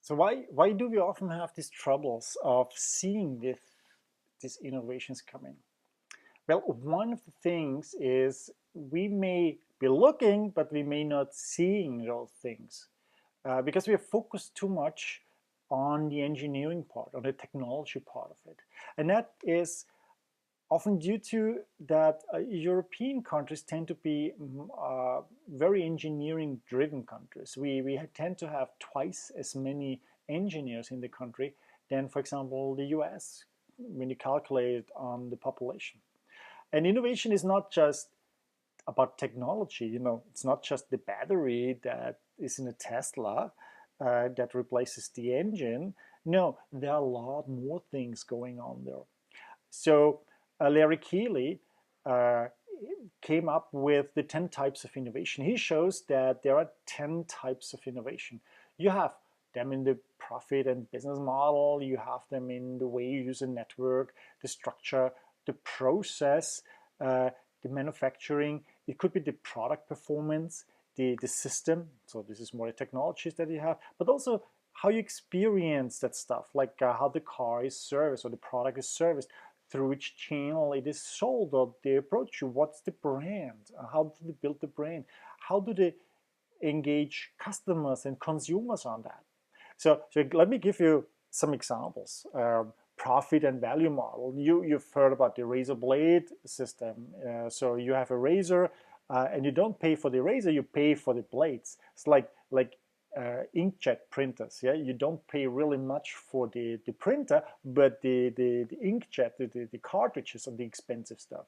So why do we often have these troubles of seeing these innovations coming? Well, one of the things is we may be looking, but we may not seeing those things because we are focused too much on the engineering part, on the technology part of it. And that is often due to that European countries tend to be very engineering driven countries. We tend to have twice as many engineers in the country than, for example, the US when you calculate it on the population. And innovation is not just about technology. It's not just the battery that is in a Tesla that replaces the engine. No, there are a lot more things going on there. So Larry Keeley uh, came up with the 10 types of innovation. He shows that there are 10 types of innovation. You have them in the profit and business model, you have them in the way you use a network, the structure, the process, the manufacturing. It could be the product performance, the system. So this is more the technologies that you have, but also how you experience that stuff, like how the car is serviced or the product is serviced, through which channel it is sold, or they approach you. What's the brand? How do they build the brand? How do they engage customers and consumers on that? So let me give you some examples. Profit and value model. You've heard about the razor blade system. So you have a razor, and you don't pay for the razor, you pay for the blades. It's like inkjet printers. Yeah, you don't pay really much for the printer, but the inkjet, the cartridges are the expensive stuff.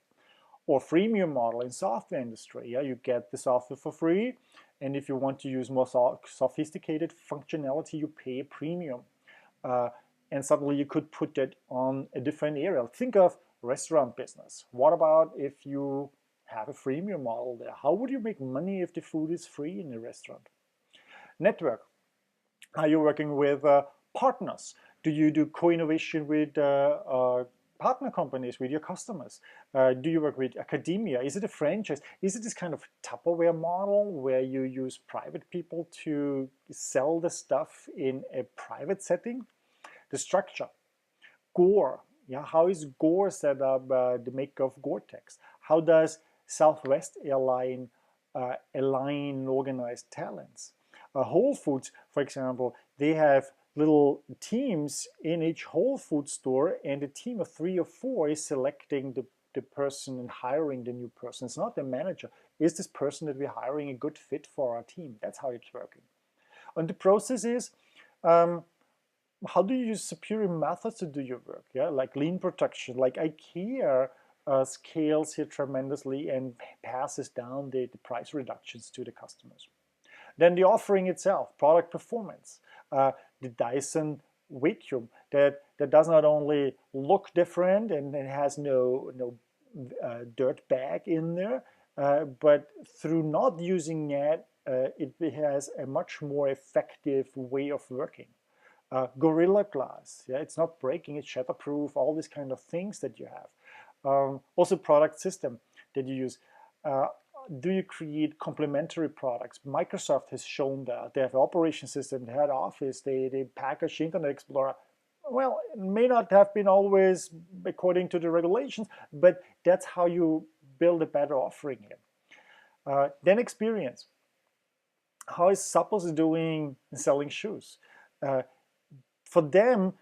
Or freemium model in software industry. Yeah, you get the software for free, and if you want to use more sophisticated functionality, you pay a premium. Uh, and suddenly you could put that on a different area. Think of restaurant business. What about if you have a freemium model there? How would you make money if the food is free in a restaurant? Network. Are you working with partners? Do you do co-innovation with partner companies, with your customers? Do you work with academia? Is it a franchise? Is it this kind of Tupperware model where you use private people to sell the stuff in a private setting? The structure. Gore. Yeah, how is Gore set up, the maker of Gore-Tex? How does Southwest Airline align organized talents? Whole Foods, for example, they have little teams in each Whole Foods store, and a team of 3 or 4 is selecting the person and hiring the new person. It's not the manager. Is this person that we're hiring a good fit for our team? That's how it's working. And the process is, how do you use superior methods to do your work? Yeah, like lean production, like IKEA scales here tremendously and passes down the price reductions to the customers. Then the offering itself, product performance, the Dyson vacuum that does not only look different and it has no dirt bag in there, but through not using that, it has a much more effective way of working. Gorilla Glass, yeah, it's not breaking, it's shatterproof, all these kind of things that you have. Also product system that you use. Uh, do you create complementary products? Microsoft has shown that. They have an operation system, they had Office, they package Internet Explorer. Well, it may not have been always according to the regulations, but that's how you build a better offering here. Then experience. How is Zappos doing selling shoes? Uh, for them,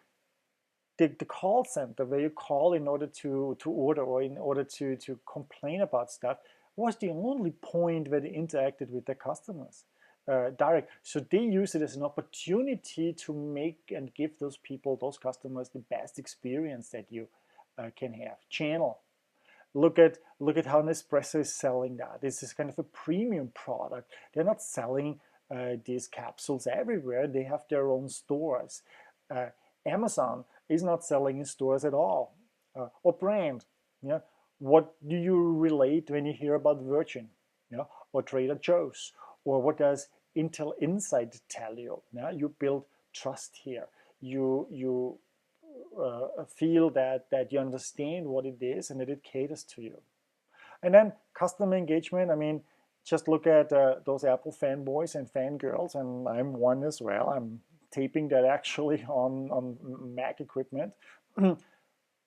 the call center where you call in order to order or in order to complain about stuff was the only point where they interacted with their customers direct. So they use it as an opportunity to make and give those people, those customers, the best experience that you can have. Channel. Look at how Nespresso is selling that. This is kind of a premium product. They're not selling these capsules everywhere. They have their own stores. Uh, Amazon is not selling in stores at all. Or brand. Yeah, what do you relate when you hear about Virgin? Yeah, or Trader Joe's? Or what does Intel Insight tell you? Yeah, you build trust here. You feel that you understand what it is and that it caters to you. And then customer engagement. I mean, just look at those Apple fanboys and fangirls, and I'm one as well. I'm taping that actually on Mac equipment.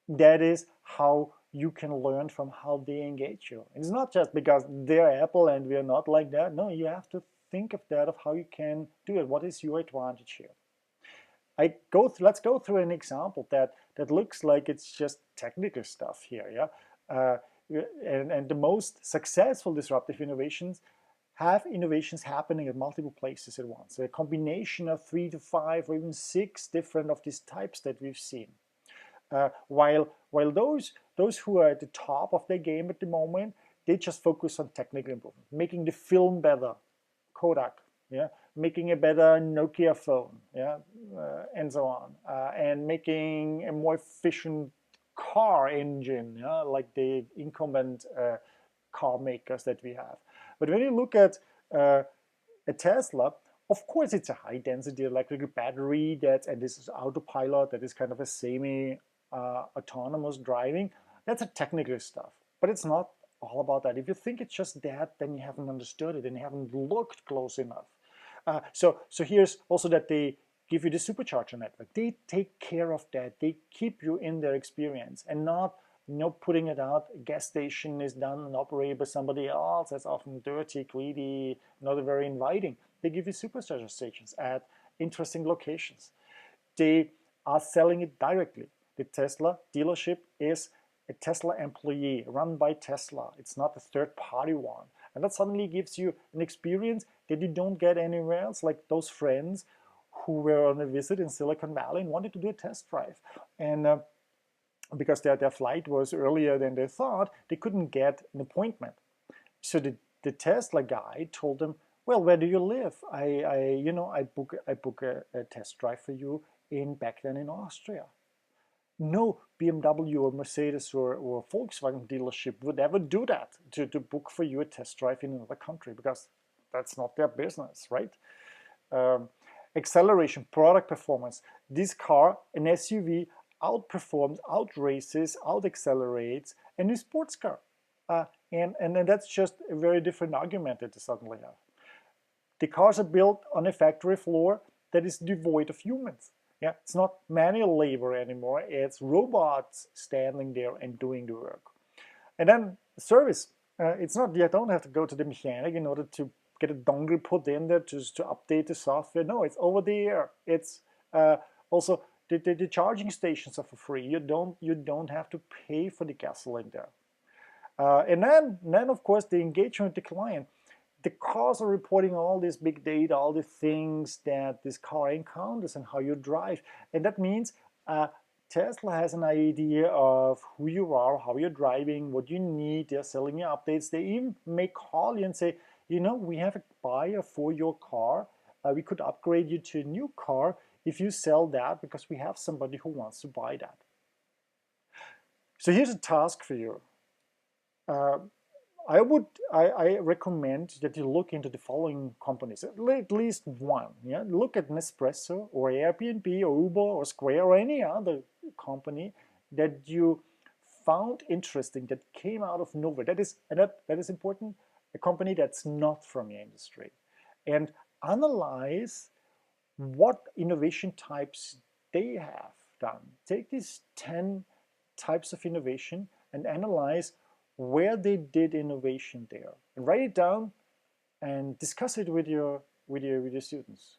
That is how you can learn from how they engage you. It's not just because they're Apple and we're not like that. No, you have to think of that, of how you can do it. What is your advantage here? Let's go through an example that looks like it's just technical stuff here. Yeah, and the most successful disruptive innovations have innovations happening at multiple places at once. A combination of 3 to 5 or even 6 different of these types that we've seen. While those who are at the top of their game at the moment, they just focus on technical improvement, making the film better, Kodak, yeah, making a better Nokia phone, yeah, and so on, and making a more efficient car engine, yeah, like the incumbent car makers that we have. But when you look at a Tesla, of course, it's a high-density electrical battery and this is autopilot, that is kind of a semi autonomous driving. That's a technical stuff, but it's not all about that. If you think it's just that, then you haven't understood it and you haven't looked close enough. So here's also that they give you the supercharger network. They take care of that. They keep you in their experience and not putting it out. A gas station is done and operated by somebody else. That's often dirty, greedy, not very inviting. They give you supercharger stations at interesting locations. They are selling it directly. The Tesla dealership is a Tesla employee run by Tesla. It's not a third-party one. And that suddenly gives you an experience that you don't get anywhere else, like those friends who were on a visit in Silicon Valley and wanted to do a test drive. And because their flight was earlier than they thought, they couldn't get an appointment. So the Tesla guy told them, well, where do you live? I book a test drive for you back then in Austria. No BMW or Mercedes or Volkswagen dealership would ever do that, to book for you a test drive in another country, because that's not their business, right? Acceleration, product performance. This car, an SUV, outperforms, outraces, out-accelerates a new sports car. And that's just a very different argument that they suddenly have. The cars are built on a factory floor that is devoid of humans. Yeah, it's not manual labor anymore. It's robots standing there and doing the work. And then service. It's not, you don't have to go to the mechanic in order to get a dongle put in there just to update the software. No, it's over the air. It's also the charging stations are for free. You don't have to pay for the gasoline there. And then of course the engagement with the client. The cars are reporting all this big data, all the things that this car encounters and how you drive. And that means Tesla has an idea of who you are, how you're driving, what you need. They're selling you updates. They even may call you and say, we have a buyer for your car. We could upgrade you to a new car if you sell that, because we have somebody who wants to buy that. So here's a task for you. I recommend that you look into the following companies, at least one. Yeah, look at Nespresso or Airbnb or Uber or Square or any other company that you found interesting, that came out of nowhere. That is important. A company that's not from your industry, and analyze what innovation types they have done. Take these 10 types of innovation and analyze where they did innovation there, and write it down and discuss it with your students.